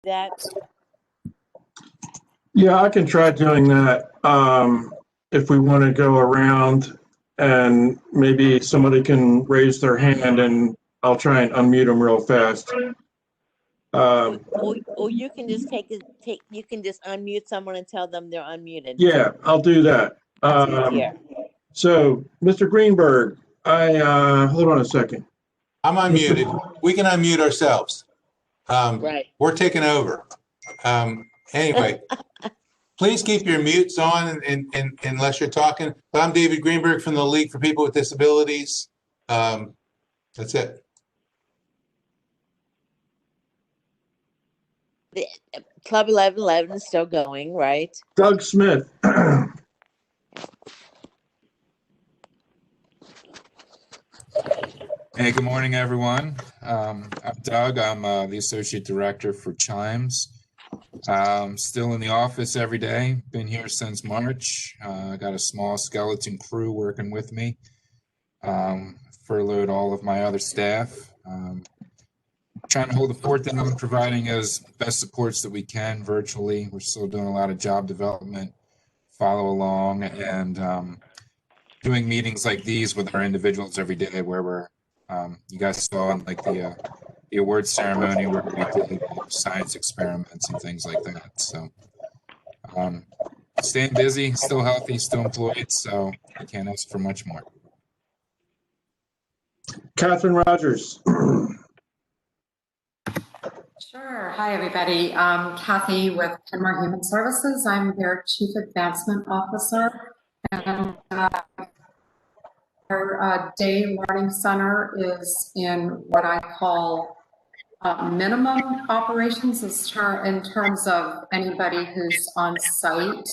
that? Yeah, I can try doing that. If we want to go around and maybe somebody can raise their hand and I'll try and unmute them real fast. Or you can just you can just unmute someone and tell them they're unmuted. Yeah, I'll do that. So, Mr. Greenberg, hold on a second. I'm unmuted. We can unmute ourselves. Right. We're taking over. Anyway, please keep your mutes on unless you're talking. But I'm David Greenberg from the League for People with Disabilities. That's it. The Club 1111 is still going, right? Doug Smith. Hey, good morning, everyone. I'm Doug. I'm the Associate Director for Chimes. Still in the office every day. Been here since March. Got a small skeleton crew working with me. Furloughed all of my other staff. Trying to hold the fort down, providing as best supports that we can virtually. We're still doing a lot of job development, follow along, and doing meetings like these with our individuals every day where we're you guys saw in like the award ceremony where we did science experiments and things like that. So staying busy, still healthy, still employed, so I can't ask for much more. Catherine Rogers. Sure. Hi, everybody. Kathy with Kenmore Human Services. I'm their Chief Advancement Officer. And our day learning center is in what I call minimum operations in terms of anybody who's on site.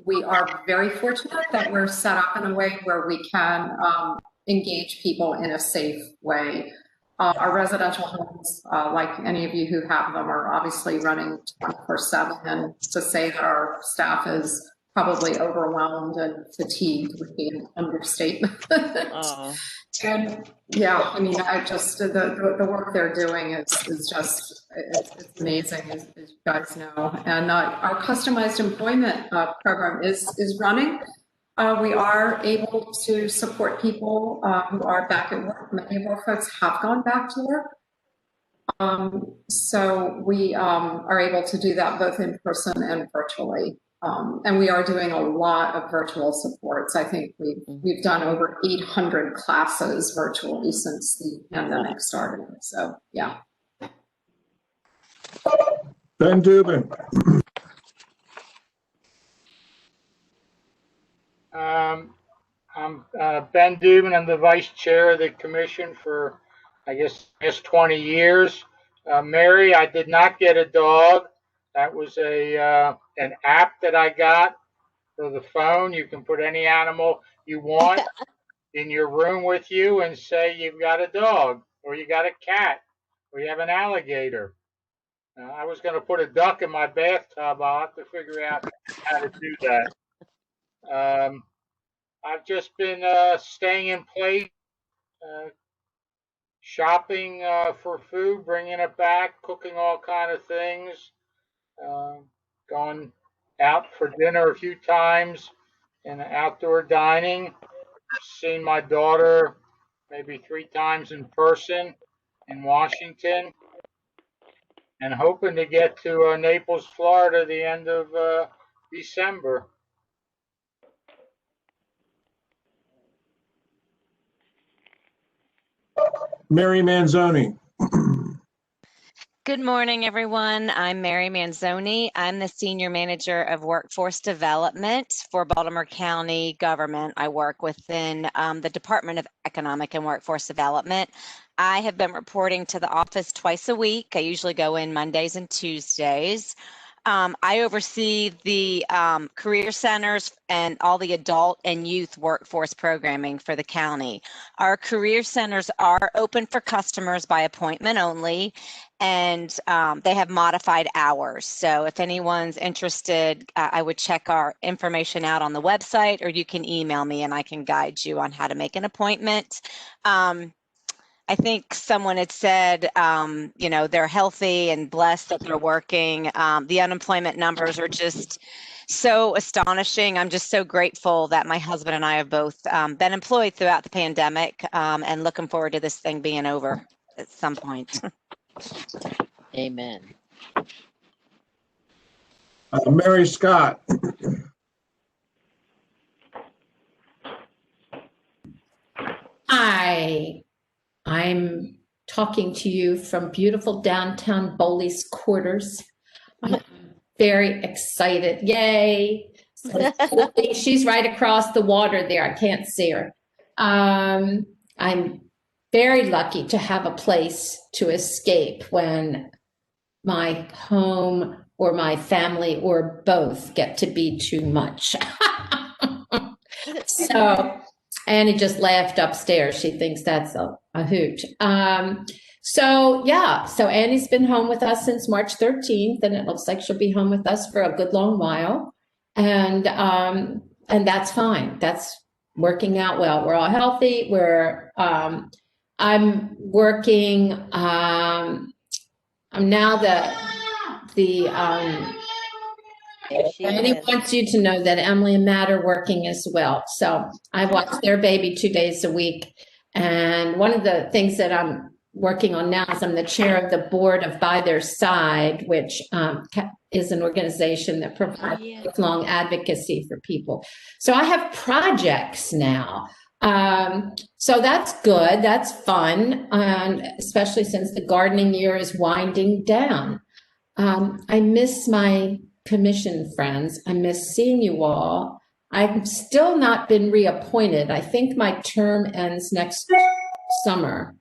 We are very fortunate that we're set up in a way where we can engage people in a safe way. Our residential homes, like any of you who have them, are obviously running 24/7, and to say that our staff is probably overwhelmed and fatigued would be an understatement. And yeah, I mean, I just the work they're doing is just it's amazing, as you guys know. And our customized employment program is running. We are able to support people who are back at work. Many of our folks have gone back to work. So we are able to do that both in person and virtually. And we are doing a lot of virtual supports. I think we've done over 800 classes virtually since the pandemic started. So yeah. Ben Dubin. I'm Ben Dubin. I'm the vice chair of the commission for, I guess 20 years. Mary, I did not get a dog. That was an app that I got for the phone. You can put any animal you want in your room with you and say you've got a dog, or you got a cat, or you have an alligator. I was going to put a duck in my bathtub. I'll have to figure out how to do that. I've just been staying in place, shopping for food, bringing it back, cooking all kind of things, going out for dinner a few times and outdoor dining. Seen my daughter maybe 3 times in person in Washington, and hoping to get to Naples, Florida, the end of December. Mary Manzoni. Good morning, everyone. I'm Mary Manzoni. I'm the Senior Manager of Workforce Development for Baltimore County Government. I work within the Department of Economic and Workforce Development. I have been reporting to the office twice a week. I usually go in Mondays and Tuesdays. I oversee the career centers and all the adult and youth workforce programming for the county. Our career centers are open for customers by appointment only, and they have modified hours. So if anyone's interested, I would check our information out on the website, or you can email me and I can guide you on how to make an appointment. I think someone had said, they're healthy and blessed that they're working. The unemployment numbers are just so astonishing. I'm just so grateful that my husband and I have both been employed throughout the pandemic, and looking forward to this thing being over at some point. Amen. Mary Scott. Hi, I'm talking to you from beautiful downtown Bowley's quarters. I'm very excited. Yay. She's right across the water there. I can't see her. I'm very lucky to have a place to escape when my home or my family or both get to be too much. So Annie just laughed upstairs. She thinks that's a hoot. So Annie's been home with us since March 13th, and it looks like she'll be home with us for a good long while. And that's fine. That's working out well. We're all healthy. I'm working. I'm now Annie wants you to know that Emily and Matt are working as well. So I watch their baby 2 days a week. And one of the things that I'm working on now is I'm the chair of the board of By Their Side, which is an organization that provides lifelong advocacy for people. So I have projects now. So that's good. That's fun. Especially since the gardening year is winding down. I miss my commission friends. I miss seeing you all. I've still not been reappointed. I think my term ends next summer.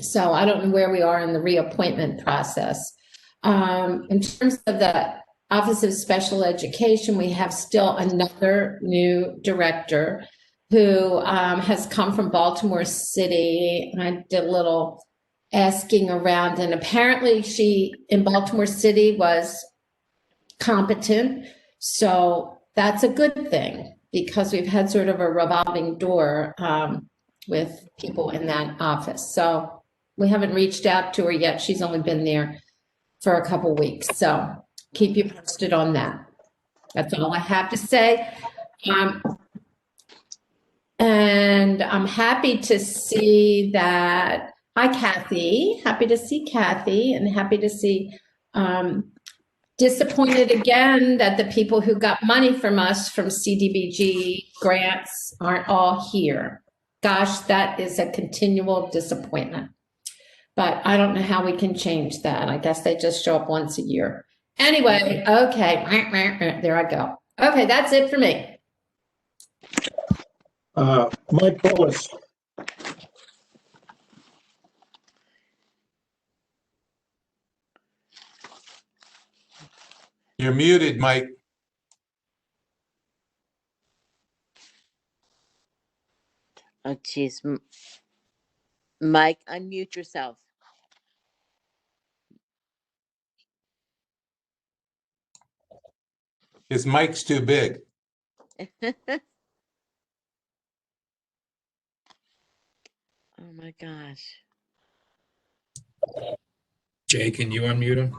So I don't know where we are in the reappointment process. In terms of the Office of Special Education, we have still another new director who has come from Baltimore City. And I did a little asking around, and apparently she in Baltimore City was competent. So that's a good thing because we've had sort of a revolving door with people in that office. So we haven't reached out to her yet. She's only been there for a couple weeks. So keep you posted on that. That's all I have to say. And I'm happy to see that. Hi, Kathy. Happy to see Kathy, and happy to see disappointed again that the people who got money from us from CDBG grants aren't all here. Gosh, that is a continual disappointment. But I don't know how we can change that. I guess they just show up once a year. Anyway, okay, there I go. Okay, that's it for me. Mike Bullis. You're muted, Mike. Oh, geez. Mike, unmute yourself. His mic's too big. Oh my gosh. Jay, can you unmute him?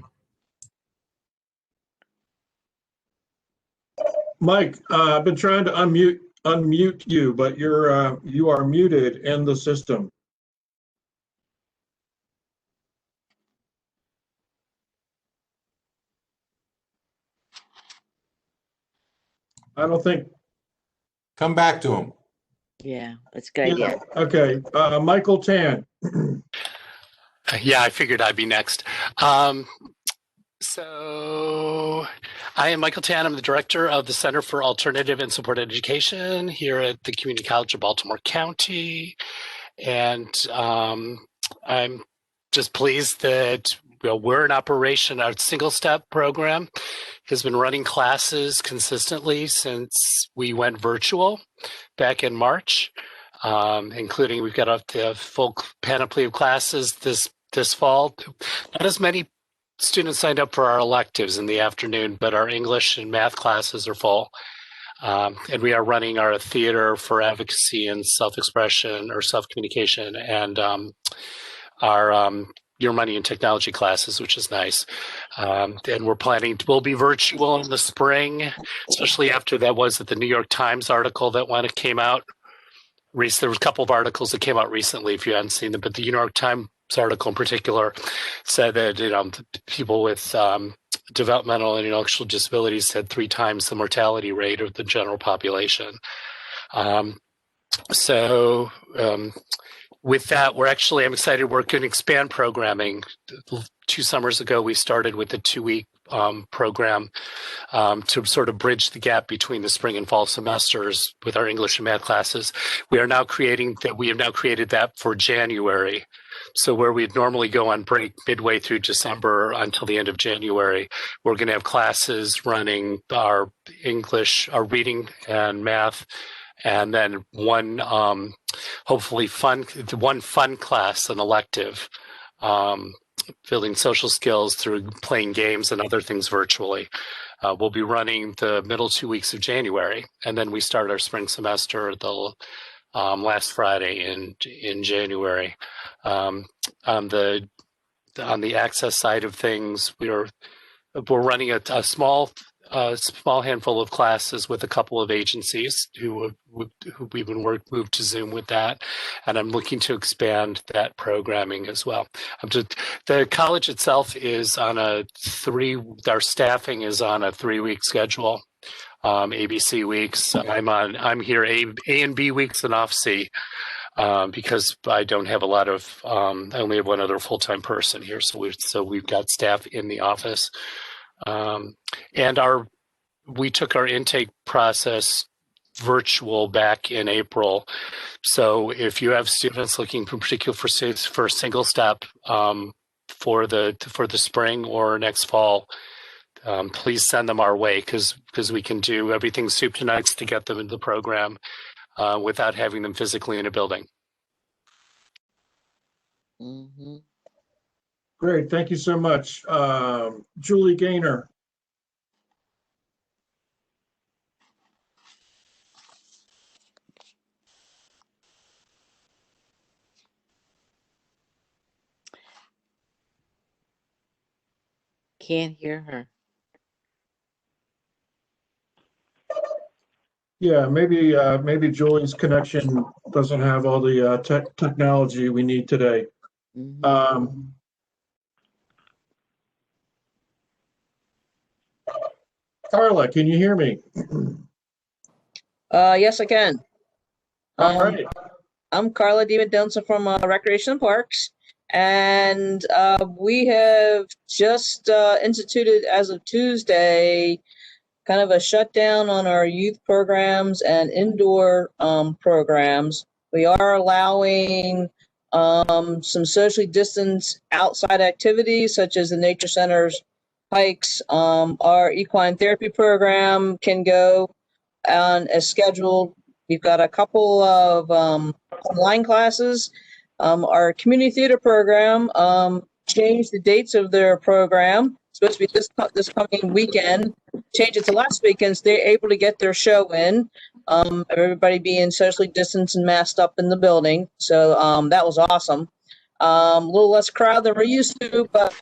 Mike, I've been trying to unmute you, but you are muted in the system. I don't think. Come back to him. Yeah, that's a good idea. Okay, Michael Tan. Yeah, I figured I'd be next. So I am Michael Tan. I'm the director of the Center for Alternative and Supported Education here at the Community College of Baltimore County. And I'm just pleased that we're in operation. Our single step program has been running classes consistently since we went virtual back in March, including we've got the full panoply of classes this fall. Not as many students signed up for our electives in the afternoon, but our English and math classes are full. And we are running our theater for advocacy and self-expression or self-communication, and our Your Money in Technology classes, which is nice. And we'll be virtual in the spring, especially after the New York Times article that came out. There was a couple of articles that came out recently, if you hadn't seen them, but the New York Times article in particular said that people with developmental and intellectual disabilities had 3 times the mortality rate of the general population. With that, I'm excited. We're going to expand programming. 2 summers ago, we started with a 2-week program to sort of bridge the gap between the spring and fall semesters with our English and math classes. We have now created that for January. So where we'd normally go on break midway through December until the end of January, we're going to have classes running our English, our reading and math, and then one fun class, an elective, building social skills through playing games and other things virtually. We'll be running the middle 2 weeks of January, and then we start our spring semester the last Friday in January. On the access side of things, we're running a small handful of classes with a couple of agencies who we've been moved to Zoom with that, and I'm looking to expand that programming as well. The college itself is on our staffing is on a 3-week schedule, ABC weeks. I'm here A and B weeks and off C. Because I don't have a lot of, I only have one other full-time person here, so we've got staff in the office, and we took our intake process virtual back in April. So if you have students looking in particular for a single step for the spring or next fall, please send them our way because we can do everything soup to nuts to get them into the program. Without having them physically in a building. Mm-hmm. Great, thank you so much. Julie Gaynor. Can't hear her. Yeah, maybe Julie's connection doesn't have all the technology we need today. Mm-hmm. Carla, can you hear me? Yes, I can. All right. I'm Carla DiMendoza from Recreation and Parks, and we have just instituted as of Tuesday kind of a shutdown on our youth programs and indoor programs. We are allowing some socially distanced outside activities such as the nature centers, hikes. Our equine therapy program can go on as scheduled. We've got a couple of online classes. Our community theater program changed the dates of their program. It's supposed to be this coming weekend. Change it to last weekend, so they're able to get their show in. Everybody being socially distanced and masked up in the building. So that was awesome. A little less crowd than we're used to, but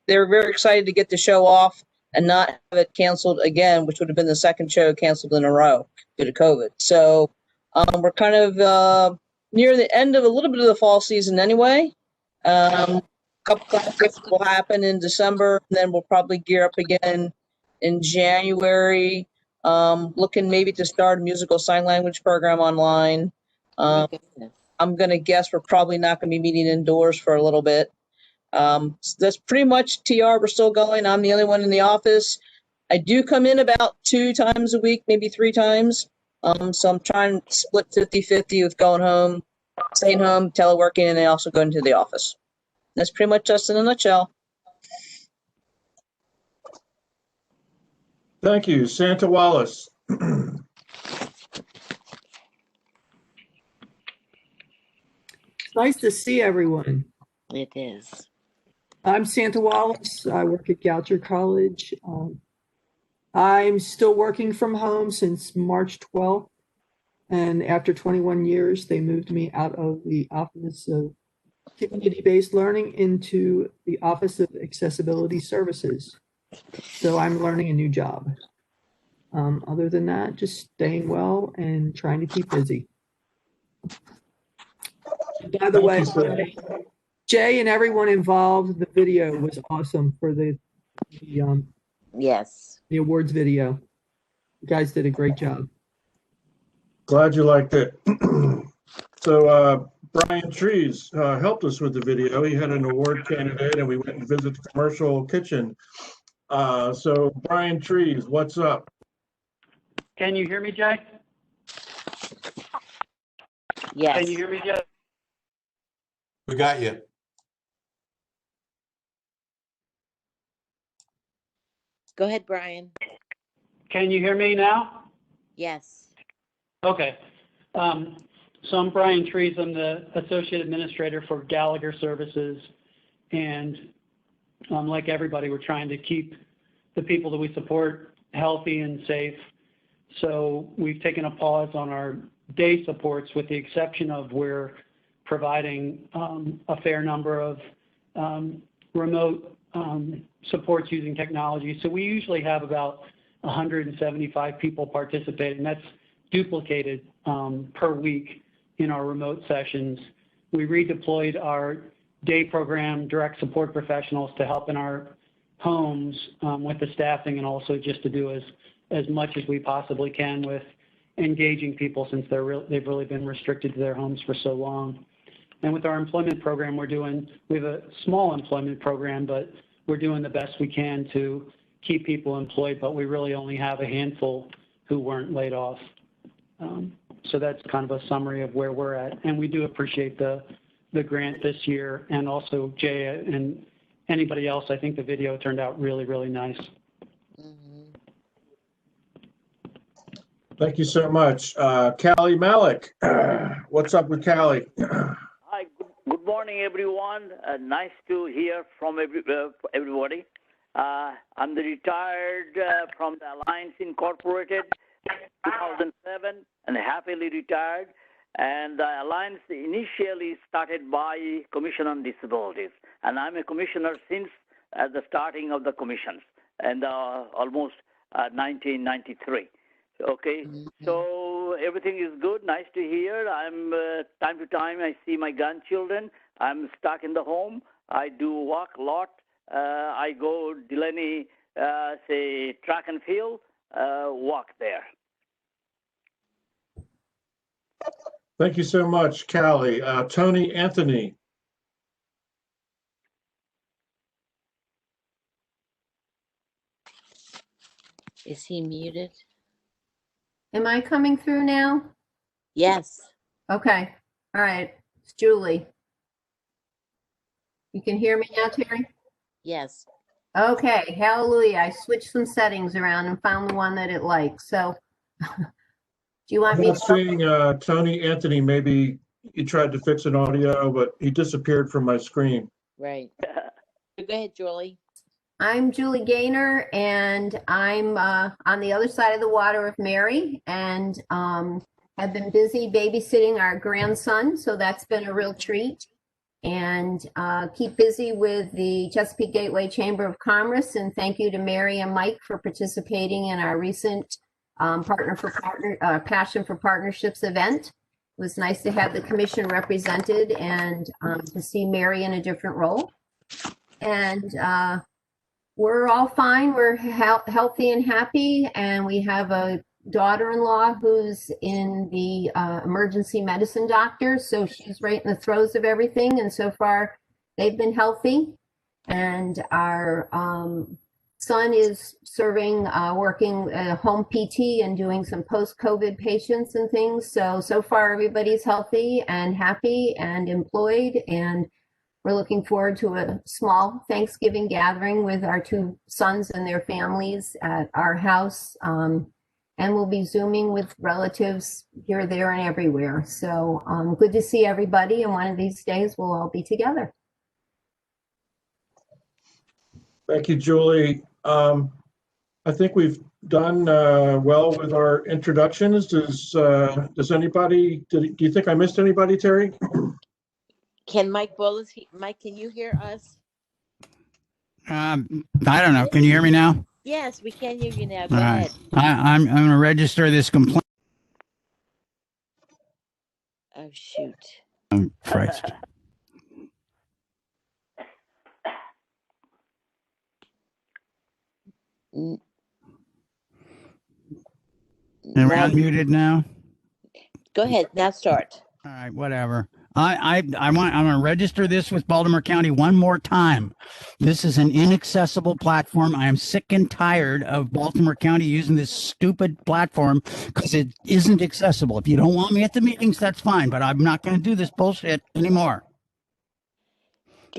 they're very excited to get the show off and not have it canceled again, which would have been the second show canceled in a row due to COVID. So we're kind of near the end of a little bit of the fall season anyway. A couple of things will happen in December, and then we'll probably gear up again in January. Looking maybe to start a musical sign language program online. I'm going to guess we're probably not going to be meeting indoors for a little bit. So that's pretty much TR. We're still going. I'm the only one in the office. I do come in about 2 times a week, maybe 3 times. So I'm trying to split 50-50 with going home, staying home, teleworking, and then also going to the office. That's pretty much us in a nutshell. Thank you. Santa Wallace. It's nice to see everyone. It is. I'm Santa Wallace. I work at Goucher College. I'm still working from home since March 12th. And after 21 years, they moved me out of the Office of Community-Based Learning into the Office of Accessibility Services. So I'm learning a new job. Other than that, just staying well and trying to keep busy. By the way, Jay and everyone involved, the video was awesome for the Yes. awards video. You guys did a great job. Glad you liked it. So Brian Trees helped us with the video. He had an award candidate and we went and visited the commercial kitchen. So Brian Trees, what's up? Can you hear me, Jay? Yes. Can you hear me, Jay? We got you. Go ahead, Brian. Can you hear me now? Yes. Okay. So I'm Brian Trees. I'm the Associate Administrator for Gallagher Services. And like everybody, we're trying to keep the people that we support healthy and safe. So we've taken a pause on our day supports with the exception of we're providing a fair number of remote supports using technology. So we usually have about 175 people participating. That's duplicated per week in our remote sessions. We redeployed our day program direct support professionals to help in our homes with the staffing and also just to do as much as we possibly can with engaging people since they've really been restricted to their homes for so long. And with our employment program, we have a small employment program, but we're doing the best we can to keep people employed, but we really only have a handful who weren't laid off. So that's kind of a summary of where we're at. And we do appreciate the grant this year. And also Jay and anybody else, I think the video turned out really, really nice. Thank you so much. Callie Malik, what's up with Callie? Hi, good morning, everyone. Nice to hear from everybody. I'm the retired from the Alliance Incorporated, 2007, and happily retired. And the Alliance initially started by Commission on Disabilities, and I'm a commissioner since the starting of the commissions, and almost 1993. Okay, so everything is good. Nice to hear. I'm time to time I see my grandchildren. I'm stuck in the home. I do walk a lot. I go Delaney, say track and field, walk there. Thank you so much, Callie. Tony Anthony. Is he muted? Am I coming through now? Yes. Okay. All right. It's Julie. You can hear me now, Terry? Yes. Okay. Hallelujah. I switched some settings around and found the one that it likes. So do you want I'm me not seeing Tony Anthony. Maybe he tried to fix an audio, but he disappeared from my screen. Right. Go ahead, Julie. I'm Julie Gaynor, and I'm on the other side of the water with Mary, and have been busy babysitting our grandson, so that's been a real treat. And keep busy with the Chesapeake Gateway Chamber of Commerce, and thank you to Mary and Mike for participating in our recent Passion for Partnerships event. It was nice to have the commission represented and to see Mary in a different role. And we're all fine. We're healthy and happy, and we have a daughter-in-law who's in the emergency medicine doctor, so she's right in the throes of everything, and so far they've been healthy. And our son is serving, working home PT and doing some post-COVID patients and things. So far everybody's healthy and happy and employed, and we're looking forward to a small Thanksgiving gathering with our two sons and their families at our house. And we'll be Zooming with relatives here, there, and everywhere. So good to see everybody. And one of these days we'll all be together. Thank you, Julie. I I think we've done well with our introductions. Does anybody, do you think I missed anybody, Terry? Can Mike Bullis, Mike, can you hear us? I don't know. Can you hear me now? Yes, we can hear you now. Go All ahead. right. I'm going to register this complaint. Oh, shoot. Oh, Christ. N- Am I now- unmuted now? Go ahead. Now start. All right, whatever. I'm going to register this with Baltimore County one more time. This is an inaccessible platform. I am sick and tired of Baltimore County using this stupid platform because it isn't accessible. If you don't want me at the meetings, that's fine, but I'm not going to do this bullshit anymore.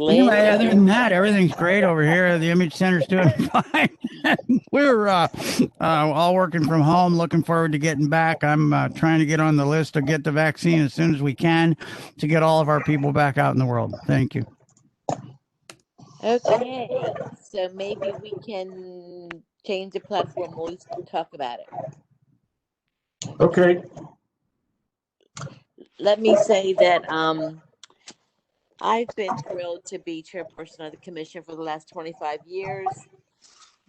Anyway, other than that, everything's great over here. The Image Center's doing fine. We're all working from home, looking forward to getting back. I'm trying to get on the list to get the vaccine as soon as we can to get all of our people back out in the world. Thank you. Okay, so maybe we can change the platform. We'll talk about it. Okay. Let me say that I've been thrilled to be chairperson of the commission for the last 25 years.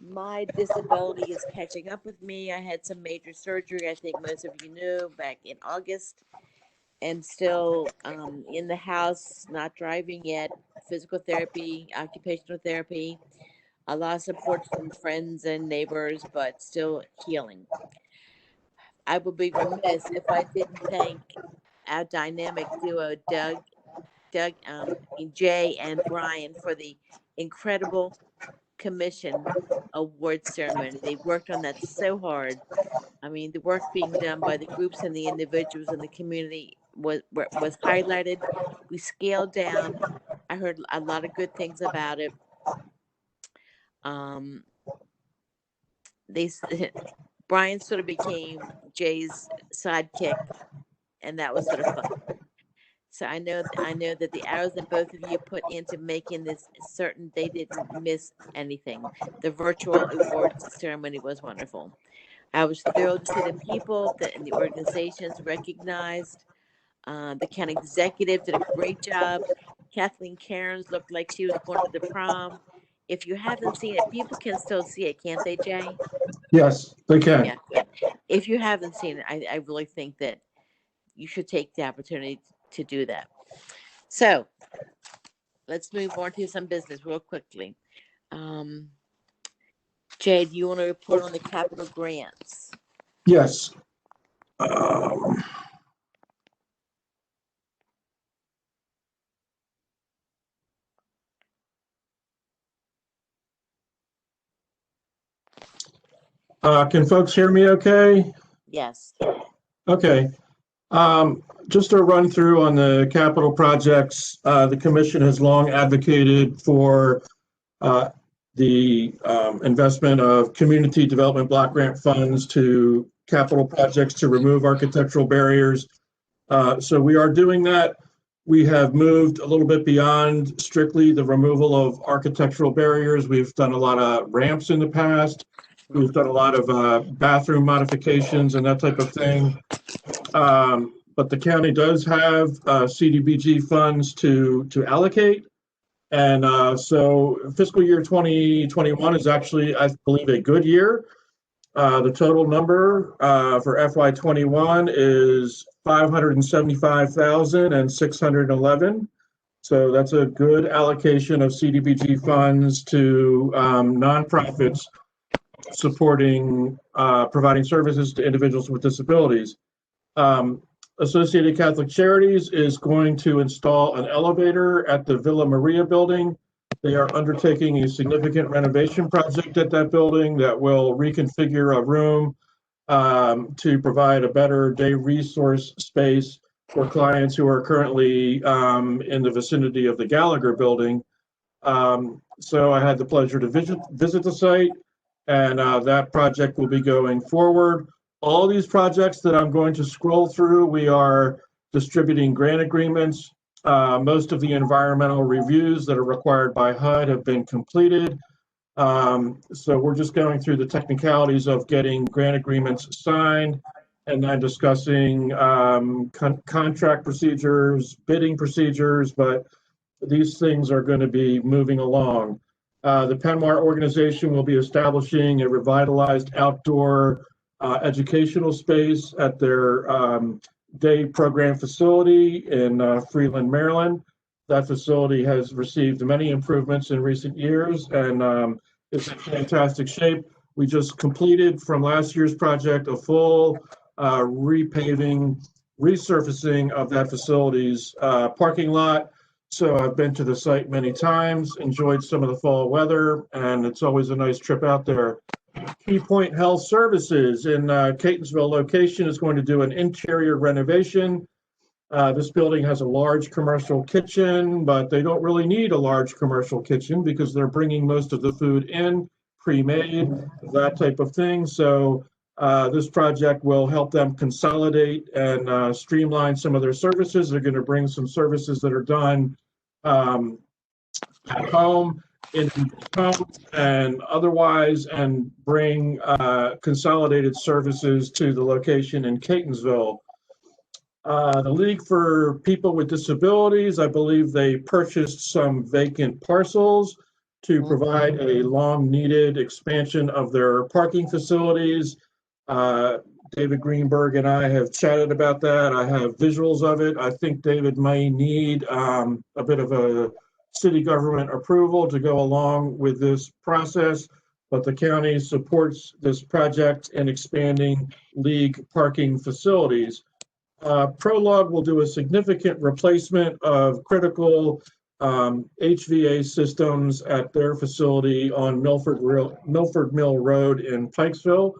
My disability is catching up with me. I had some major surgery, I think most of you knew, back in August, and still in the house, not driving yet, physical therapy, occupational therapy, a lot of support from friends and neighbors, but still healing. I would be remiss if I didn't thank our dynamic duo, Jay and Brian, for the incredible commission award ceremony. They worked on that so hard. I mean, the work being done by the groups and the individuals in the community was highlighted. We scaled down. I heard a lot of good things about it. Brian sort of became Jay's sidekick, and that was sort of fun. So I know that the hours that both of you put into making this certain they didn't miss anything. The virtual awards ceremony was wonderful. I was thrilled to see the people and the organizations recognized. The county executive did a great job. Kathleen Cairns looked like she was going to the prom. If you haven't seen it, people can still see it, can't they, Jay? Yes, they can. Yeah. If you haven't seen it, I really think that you should take the opportunity to do that. So let's move on to some business real quickly. Jay, do you want to report on the capital grants? Yes. Can folks hear me okay? Yes. Okay. Just a run through on the capital projects. The commission has long advocated for the investment of community development block grant funds to capital projects to remove architectural barriers. So we are doing that. We have moved a little bit beyond strictly the removal of architectural barriers. We've done a lot of ramps in the past. We've done a lot of bathroom modifications and that type of thing. But the county does have CDBG funds to allocate. And so fiscal year 2021 is actually, I believe, a good year. The total number for FY21 is $575,611. So that's a good allocation of CDBG funds to nonprofits supporting providing services to individuals with disabilities. Associated Catholic Charities is going to install an elevator at the Villa Maria building. They are undertaking a significant renovation project at that building that will reconfigure a room to provide a better day resource space for clients who are currently in the vicinity of the Gallagher building. So I had the pleasure to visit the site, and that project will be going forward. All these projects that I'm going to scroll through, we are distributing grant agreements. Most of the environmental reviews that are required by HUD have been completed. So we're just going through the technicalities of getting grant agreements signed and then discussing contract procedures, bidding procedures, but these things are going to be moving along. The Penmar organization will be establishing a revitalized outdoor educational space at their day program facility in Freeland, Maryland. That facility has received many improvements in recent years and it's in fantastic shape. We just completed from last year's project a full repaving, resurfacing of that facility's parking lot. So I've been to the site many times, enjoyed some of the fall weather, and it's always a nice trip out there. Key Point Health Services in Catonsville location is going to do an interior renovation. This building has a large commercial kitchen, but they don't really need a large commercial kitchen because they're bringing most of the food in pre-made, that type of thing. So this project will help them consolidate and streamline some of their services. They're going to bring some services that are done at home, in homes, and otherwise, and bring consolidated services to the location in Catonsville. The League for People with Disabilities, I believe they purchased some vacant parcels to provide a long-needed expansion of their parking facilities. David Greenberg and I have chatted about that. I have visuals of it. I think David may need a bit of a city government approval to go along with this process, but the county supports this project in expanding League parking facilities. Prolog will do a significant replacement of critical HVA systems at their facility on Milford Mill Road in Pikesville.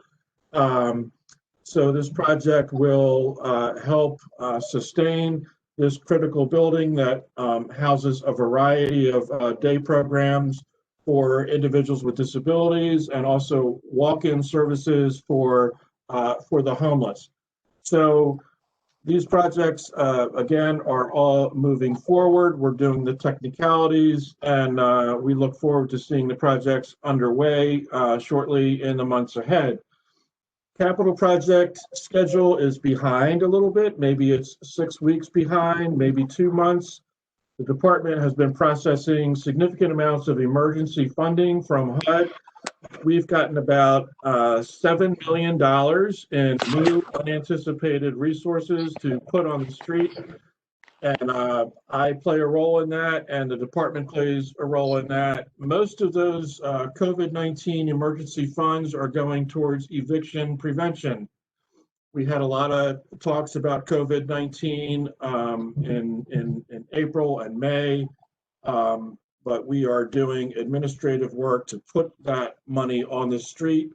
So this project will help sustain this critical building that houses a variety of day programs for individuals with disabilities and also walk-in services for the homeless. So these projects, again, are all moving forward. We're doing the technicalities, and we look forward to seeing the projects underway shortly in the months ahead. Capital project schedule is behind a little bit. Maybe it's 6 weeks behind, maybe 2 months. The department has been processing significant amounts of emergency funding from HUD. We've gotten about $7 million in new unanticipated resources to put on the street. And I play a role in that, and the department plays a role in that. Most of those COVID-19 emergency funds are going towards eviction prevention. We had a lot of talks about COVID-19 in April and May. But we are doing administrative work to put that money on the street.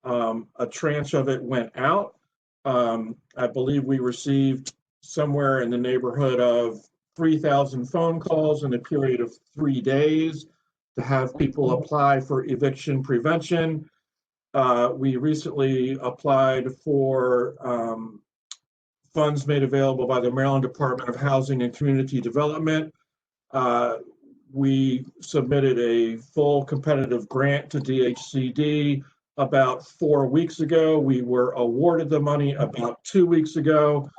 A tranche of it went out. I believe we received somewhere in the neighborhood of 3,000 phone calls in a period of 3 days to have people apply for eviction prevention. We recently applied for funds made available by the Maryland Department of Housing and Community Development. We submitted a full competitive grant to DHCD about 4 weeks ago. We were awarded the money about 2 weeks ago,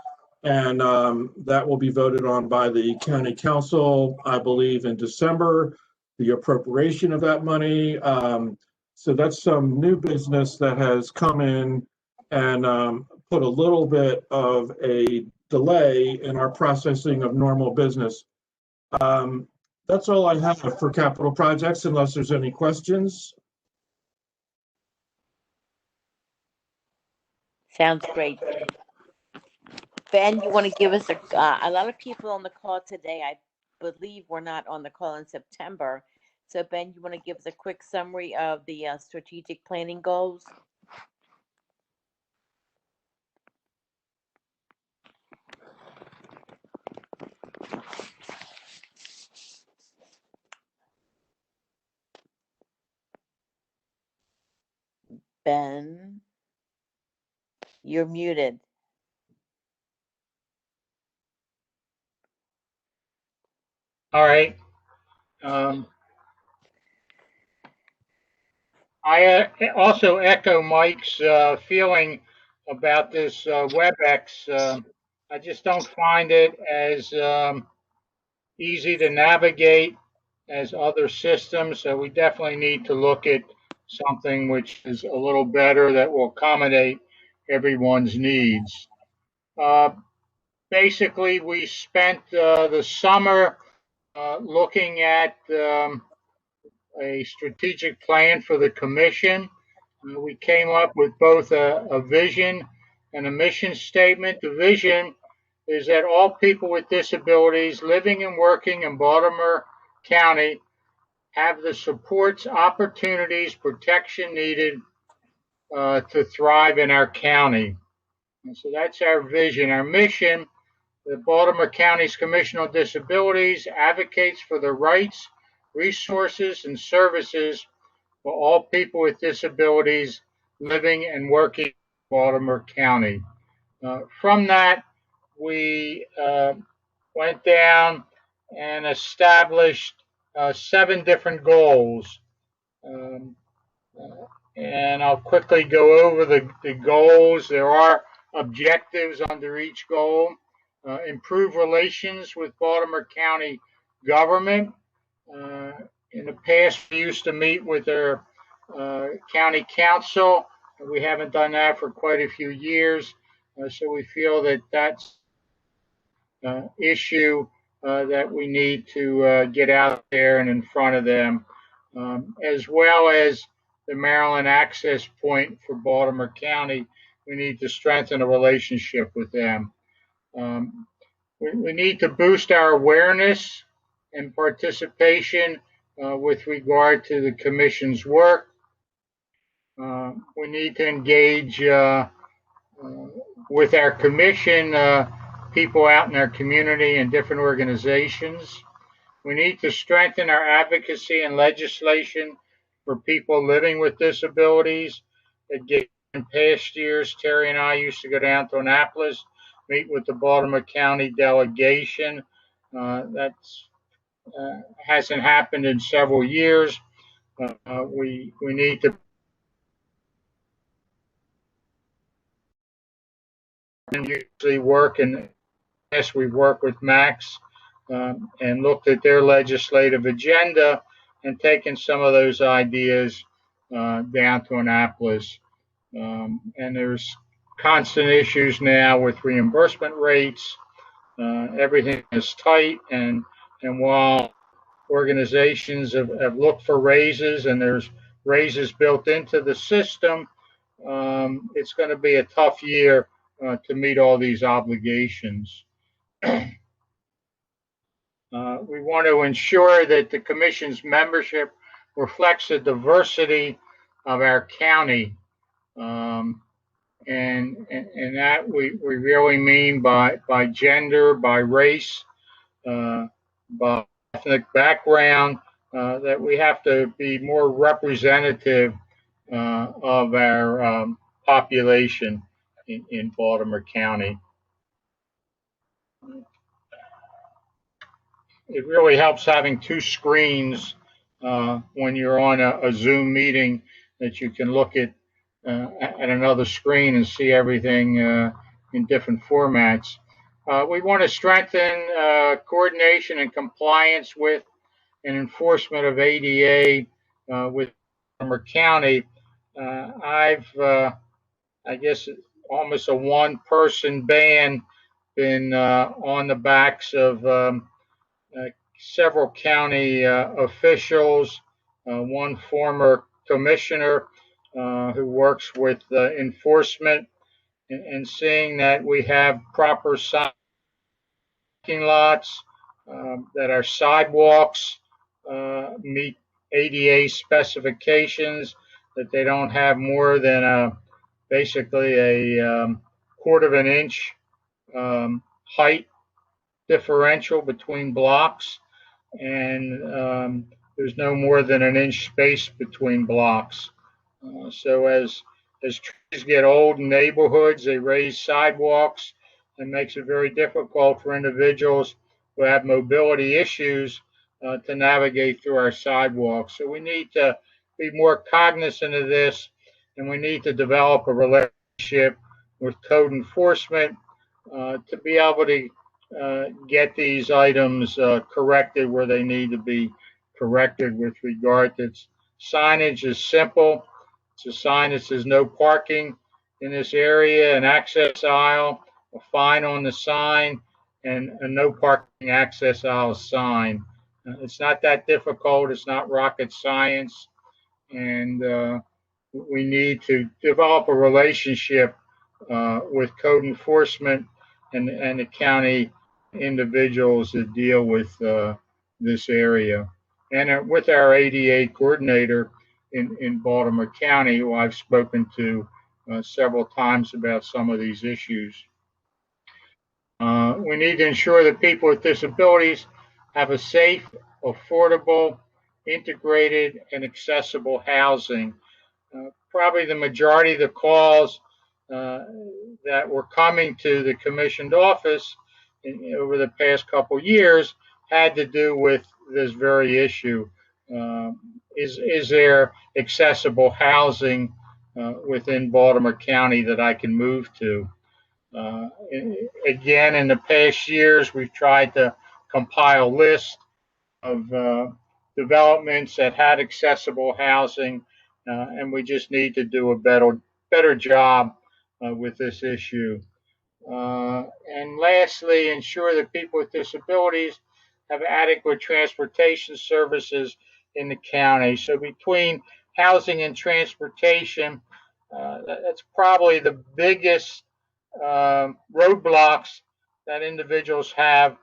and that will be voted on by the county council, I believe, in December, the appropriation of that money. So that's some new business that has come in and put a little bit of a delay in our processing of normal business. That's all I have for capital projects, unless there's any questions. Sounds great. Ben, you want to give us a lot of people on the call today, I believe were not on the call in September. So Ben, you want to give us a quick summary of the strategic planning goals? Ben, you're muted. All right. I also echo Mike's feeling about this WebEx. I just don't find it as easy to navigate as other systems. So we definitely need to look at something which is a little better that will accommodate everyone's needs. Basically, we spent the summer looking at a strategic plan for the commission. We came up with both a vision and a mission statement. The vision is that all people with disabilities living and working in Baltimore County have the supports, opportunities, protection needed to thrive in our county. And so that's our vision. Our mission, the Baltimore County's Commission on Disabilities advocates for the rights, resources, and services for all people with disabilities living and working in Baltimore County. From that, we went down and established 7 different goals. And I'll quickly go over the goals. There are objectives under each goal. Improve relations with Baltimore County government. In the past, we used to meet with our county council. We haven't done that for quite a few years. So we feel that that's an issue that we need to get out there and in front of them, as well as the Maryland access point for Baltimore County. We need to strengthen a relationship with them. We need to boost our awareness and participation with regard to the commission's work. We need to engage with our commission, people out in our community and different organizations. We need to strengthen our advocacy and legislation for people living with disabilities. Again, in past years, Terry and I used to go down to Annapolis, meet with the Baltimore County delegation. That's hasn't happened in several years. We need to usually work, and yes, we work with Max and looked at their legislative agenda and taken some of those ideas down to Annapolis. And there's constant issues now with reimbursement rates. Everything is tight, and while organizations have looked for raises and there's raises built into the system, it's going to be a tough year to meet all these obligations. We want to ensure that the commission's membership reflects the diversity of our county. And that we really mean by gender, by race, by ethnic background, that we have to be more representative of our population in Baltimore County. It really helps having 2 screens when you're on a Zoom meeting, that you can look at another screen and see everything in different formats. We want to strengthen coordination and compliance with and enforcement of ADA with Baltimore County. I've, I guess, almost a one-person band been on the backs of several county officials, one former commissioner who works with enforcement, and seeing that we have proper parking lots, that our sidewalks meet ADA specifications, that they don't have more than basically a quarter of an inch height differential between blocks, and there's no more than an inch space between blocks. So as trees get old in neighborhoods, they raise sidewalks and makes it very difficult for individuals who have mobility issues to navigate through our sidewalks. So we need to be more cognizant of this, and we need to develop a relationship with code enforcement to be able to get these items corrected where they need to be corrected with regard to signage is simple. It's a sign that says no parking in this area, an access aisle, a fine on the sign, and a no parking access aisle sign. It's not that difficult. It's not rocket science. And we need to develop a relationship with code enforcement and the county individuals that deal with this area. And with our ADA coordinator in Baltimore County, who I've spoken to several times about some of these issues. We need to ensure that people with disabilities have a safe, affordable, integrated, and accessible housing. Probably the majority of the calls that were coming to the commissioned office over the past couple years had to do with this very issue. Is there accessible housing within Baltimore County that I can move to? Again, in the past years, we've tried to compile lists of developments that had accessible housing, and we just need to do a better job with this issue. And lastly, ensure that people with disabilities have adequate transportation services in the county. So between housing and transportation, that's probably the biggest roadblocks that individuals have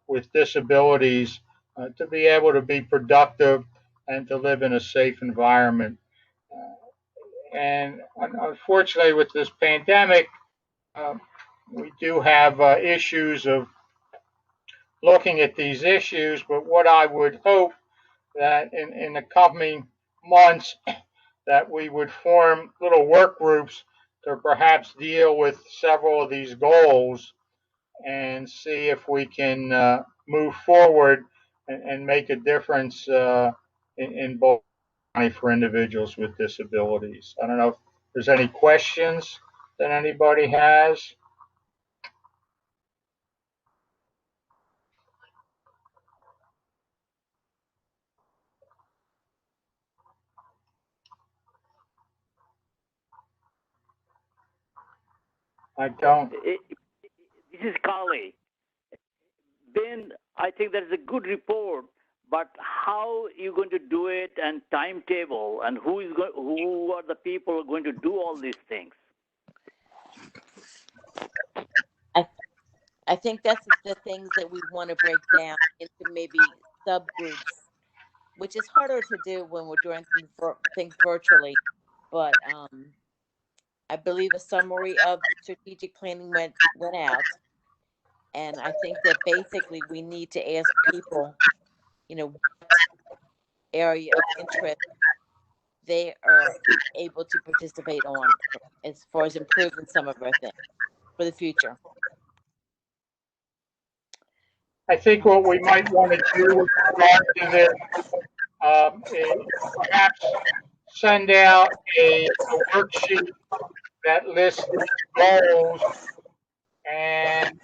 with disabilities to be able to be productive and to live in a safe environment. And unfortunately, with this pandemic, we do have issues of looking at these issues, but what I would hope that in the coming months that we would form little work groups to perhaps deal with several of these goals and see if we can move forward and make a difference in both for individuals with disabilities. I don't know if there's any questions that anybody has. I don't. This is Carly. Ben, I think that is a good report, but how you going to do it and timetable and who are the people who are going to do all these things? I think that's the things that we want to break down into maybe subgroups, which is harder to do when we're doing things virtually. But I believe a summary of strategic planning went out. And I think that basically we need to ask people, what area of interest they are able to participate on as far as improving some of our things for the future. I think what we might want to do with regard to this is perhaps send out a worksheet that lists goals, and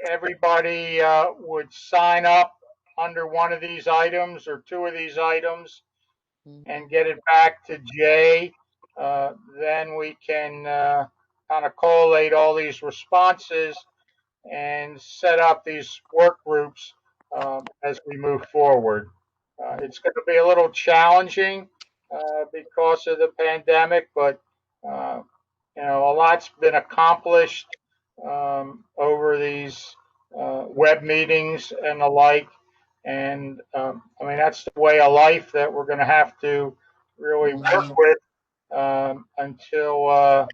everybody would sign up under one of these items or two of these items and get it back to Jay. Then we can kind of collate all these responses and set up these work groups as we move forward. It's going to be a little challenging because of the pandemic, but a lot's been accomplished over these web meetings and the like. And that's the way of life that we're going to have to really work with until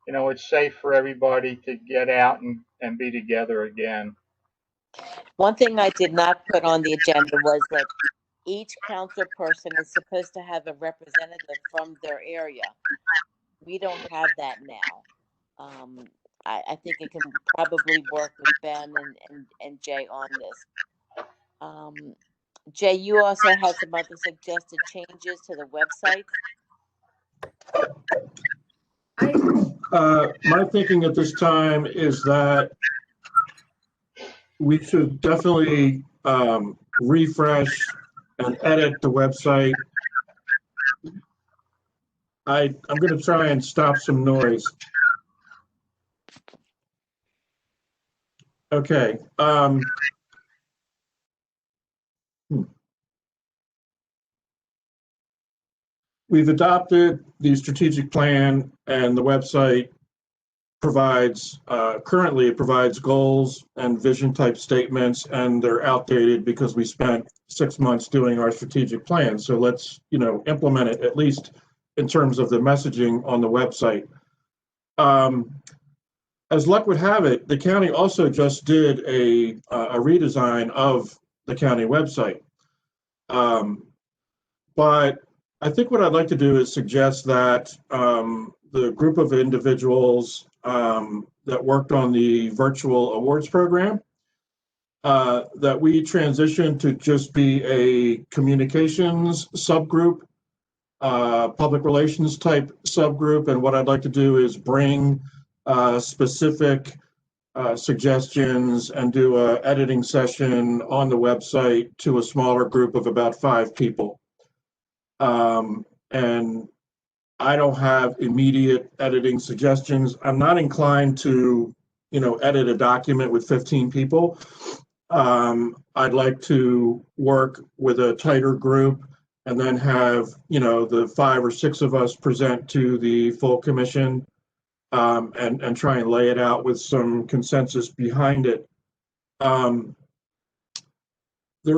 it's safe for everybody to get out and be together again. One thing I did not put on the agenda was that each council person is supposed to have a representative from their area. We don't have that now. I think it can probably work with Ben and Jay on this. Jay, you also had some other suggested changes to the website. My thinking at this time is that we should definitely refresh and edit the website. I'm going to try and stop some noise. Okay. We've adopted the strategic plan, and the website provides, currently it provides goals and vision type statements, and they're outdated because we spent 6 months doing our strategic plan. So let's, implement it, at least in terms of the messaging on the website. As luck would have it, the county also just did a redesign of the county website. But I think what I'd like to do is suggest that the group of individuals that worked on the virtual awards program, that we transition to just be a communications subgroup, public relations type subgroup. And what I'd like to do is bring specific suggestions and do a editing session on the website to a smaller group of about 5 people. And I don't have immediate editing suggestions. I'm not inclined to, edit a document with 15 people. I'd like to work with a tighter group and then have, the 5 or 6 of us present to the full commission, and try and lay it out with some consensus behind it. There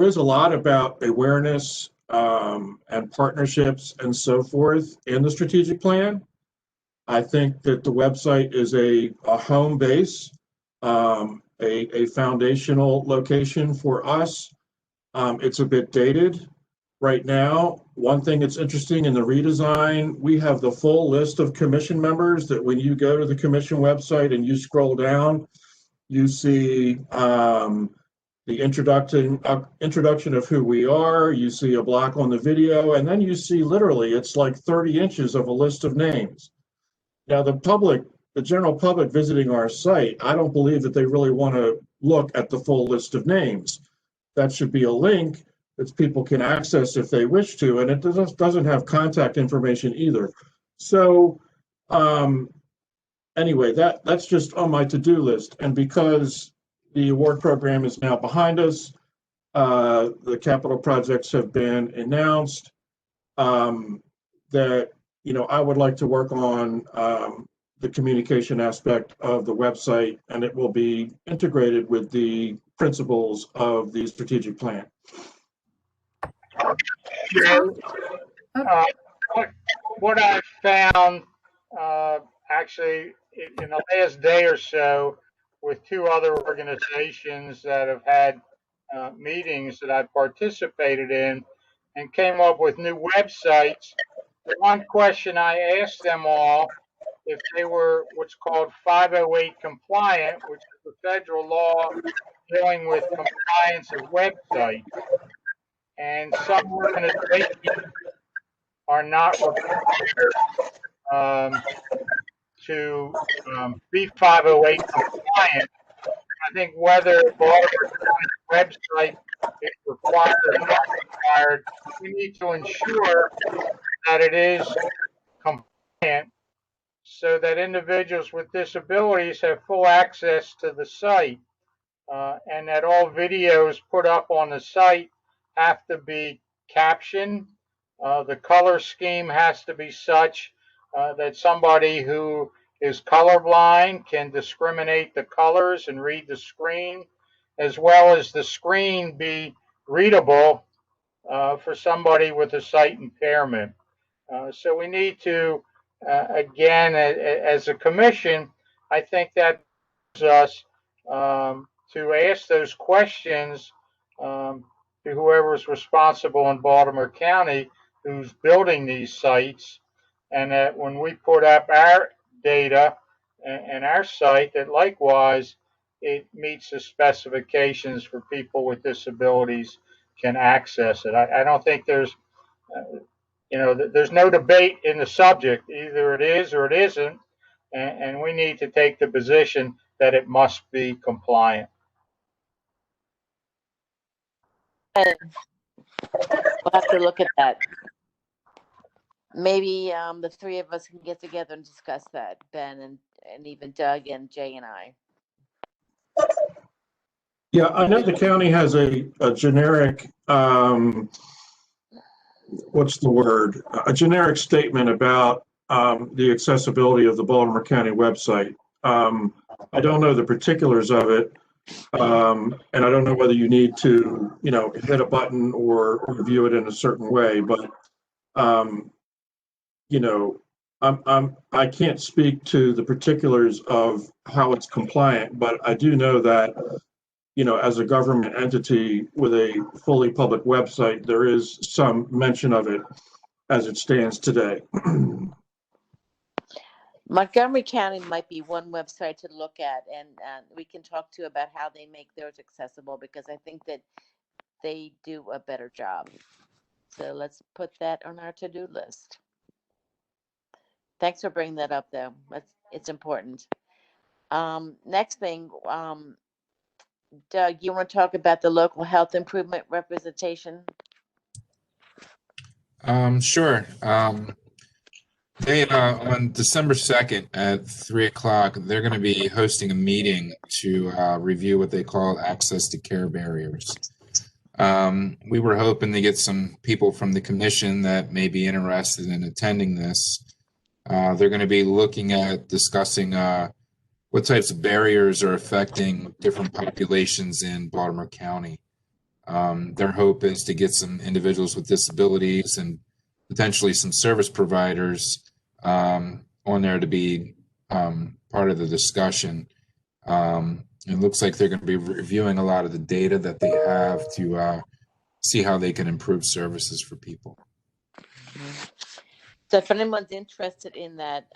is a lot about awareness and partnerships and so forth in the strategic plan. I think that the website is a home base, a foundational location for us. It's a bit dated right now. One thing that's interesting in the redesign, we have the full list of commission members that when you go to the commission website and you scroll down, you see the introduction of who we are, you see a block on the video, and then you see literally it's like 30 inches of a list of names. Now the general public visiting our site, I don't believe that they really want to look at the full list of names. That should be a link that people can access if they wish to, and it doesn't have contact information either. So anyway, that's just on my to-do list. And because the award program is now behind us, the capital projects have been announced, that, I would like to work on the communication aspect of the website, and it will be integrated with the principles of the strategic plan. What I found actually in the last day or so with 2 other organizations that have had meetings that I've participated in and came up with new websites. The one question I asked them all if they were what's called 508 compliant, which is the federal law dealing with compliance of websites. And some organizations are not required to be 508 compliant. I think whether Baltimore County's website is required or not required, we need to ensure that it is compliant so that individuals with disabilities have full access to the site, and that all videos put up on the site have to be captioned. The color scheme has to be such that somebody who is colorblind can discriminate the colors and read the screen, as well as the screen be readable for somebody with a sight impairment. So we need to, again, as a commission, I think that us to ask those questions to whoever's responsible in Baltimore County who's building these sites, and that when we put up our data and our site, that likewise it meets the specifications for people with disabilities can access it. I don't think there's, there's no debate in the subject. Either it is or it isn't, and we need to take the position that it must be compliant. We'll have to look at that. Maybe the three of us can get together and discuss that, Ben and even Doug and Jay and I. Yeah, I know the county has a generic, what's the word? A generic statement about the accessibility of the Baltimore County website. I don't know the particulars of it, and I don't know whether you need to, hit a button or view it in a certain way, but I can't speak to the particulars of how it's compliant, but I do know that, as a government entity with a fully public website, there is some mention of it as it stands today. Montgomery County might be one website to look at, and we can talk to about how they make theirs accessible, because I think that they do a better job. So let's put that on our to-do list. Thanks for bringing that up, though. It's important. Next thing, Doug, you want to talk about the local health improvement representation? Sure. They on December 2nd at 3:00, they're going to be hosting a meeting to review what they call access to care barriers. We were hoping to get some people from the commission that may be interested in attending this. They're going to be looking at discussing what types of barriers are affecting different populations in Baltimore County. Their hope is to get some individuals with disabilities and potentially some service providers on there to be part of the discussion. It looks like they're going to be reviewing a lot of the data that they have to see how they can improve services for people. So if anyone's interested in that,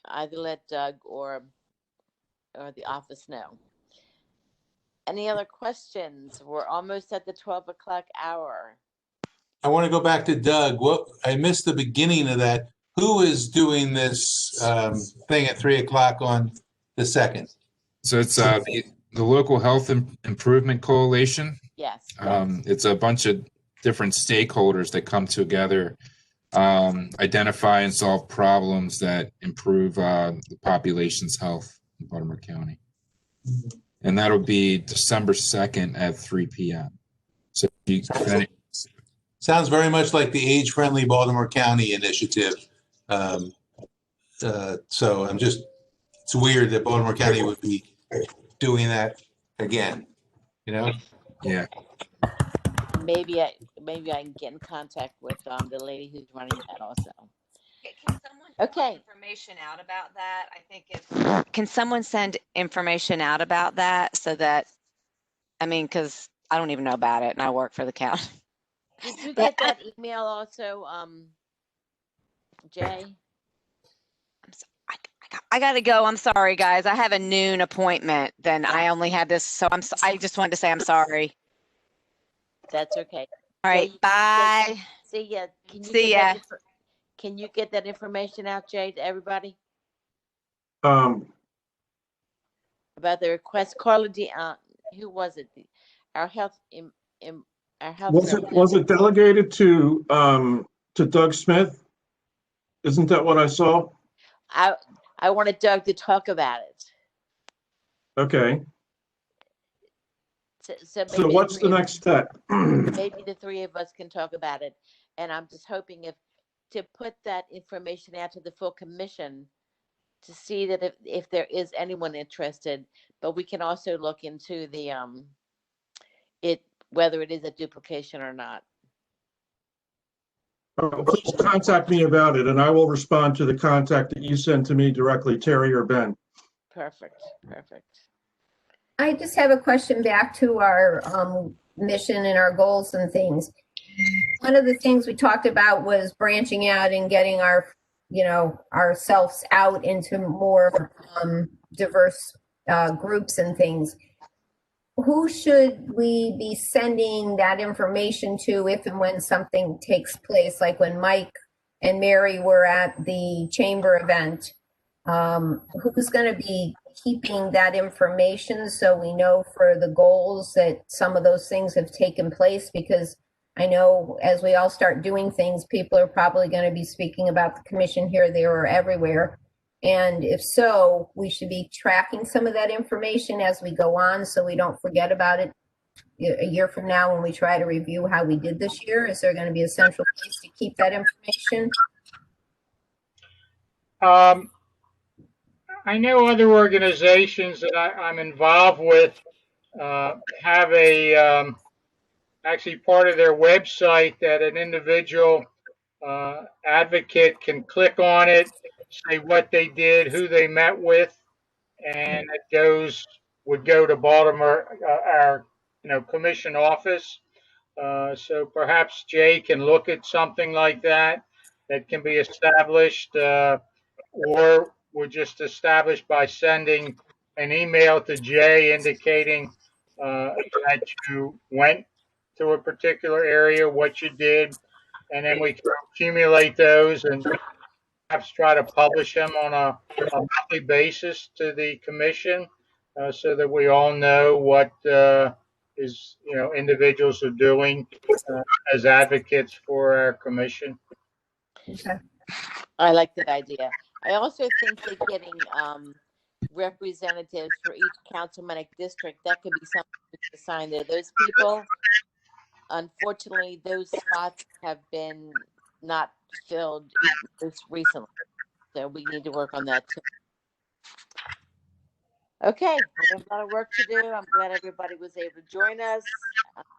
either let Doug or the office know. Any other questions? We're almost at the 12 o'clock hour. I want to go back to Doug. I missed the beginning of that. Who is doing this thing at 3:00 on the 2nd? So it's the Local Health Improvement Coalition. Yes. It's a bunch of different stakeholders that come together, identify and solve problems that improve the population's health in Baltimore County. And that'll be December 2nd at 3 p.m. So sounds very much like the age-friendly Baltimore County initiative. So it's weird that Baltimore County would be doing that again, Yeah. Maybe I can get in contact with the lady who's running that also. Can someone Okay. information out about that? I think can someone send information out about that so that, because I don't even know about it and I work for the county. Did you get that email also, Jay? I got to go. I'm sorry, guys. I have a noon appointment. Then I only had this. So I just wanted to say I'm sorry. That's okay. All right. Bye. See ya. See ya. Can you get that information out, Jay, to everybody Um, about the request? Carla who was it? Our health was it delegated to Doug Smith? Isn't that what I saw? I wanted Doug to talk about it. Okay. So what's the next step? Maybe the three of us can talk about it. And I'm just hoping to put that information out to the full commission to see that if there is anyone interested, but we can also look into the whether it is a duplication or not. Please contact me about it, and I will respond to the contact that you send to me directly, Terry or Ben. Perfect. I just have a question back to our mission and our goals and things. One of the things we talked about was branching out and getting ourselves out into more diverse groups and things. who should we be sending that information to if and when something takes place, like when Mike and Mary were at the chamber event? Who's going to be keeping that information so we know for the goals that some of those things have taken place? Because I know as we all start doing things, people are probably going to be speaking about the commission here, there, or everywhere. And if so, we should be tracking some of that information as we go on so we don't forget about it a year from now when we try to review how we did this year. Is there going to be a central place to keep that information? I know other organizations that I'm involved with have a actually part of their website that an individual advocate can click on it, say what they did, who they met with, and it would go to Baltimore, our commission office. So perhaps Jay can look at something like that can be established, or we're just established by sending an email to Jay indicating that you went to a particular area, what you did, and then we can accumulate those and perhaps try to publish them on a monthly basis to the commission, so that we all know what individuals are doing as advocates for our commission. Okay. I like that idea. I also think that getting representatives for each councilmanic district, that could be something we could assign there. Those people, unfortunately, those spots have been not filled just recently. So we need to work on that too. Okay, we have a lot of work to do. I'm glad everybody was able to join us.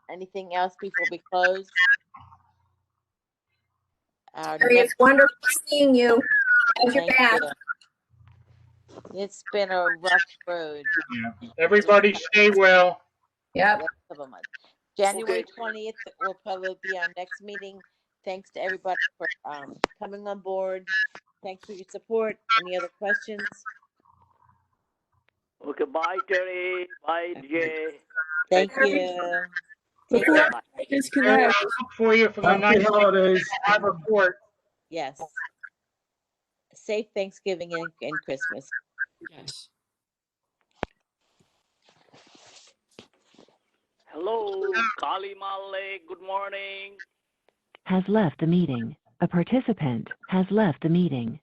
Anything else before we close? It's wonderful seeing you. How's your Thank back? you. It's been a rough road. Yeah. Everybody stay well. Yep. January 20th will probably be our next meeting. Thanks to everybody for coming on board. Thanks for your support. Any other questions? Okay, bye, Terry. Bye, Jay. Thank you. Take Before care. I disconnect, Look for you for the Happy night. holidays. Have a report. Yes. Safe Thanksgiving and Christmas. yes. Hello, Kali Male. Good morning. Has left the meeting. A participant has left the meeting.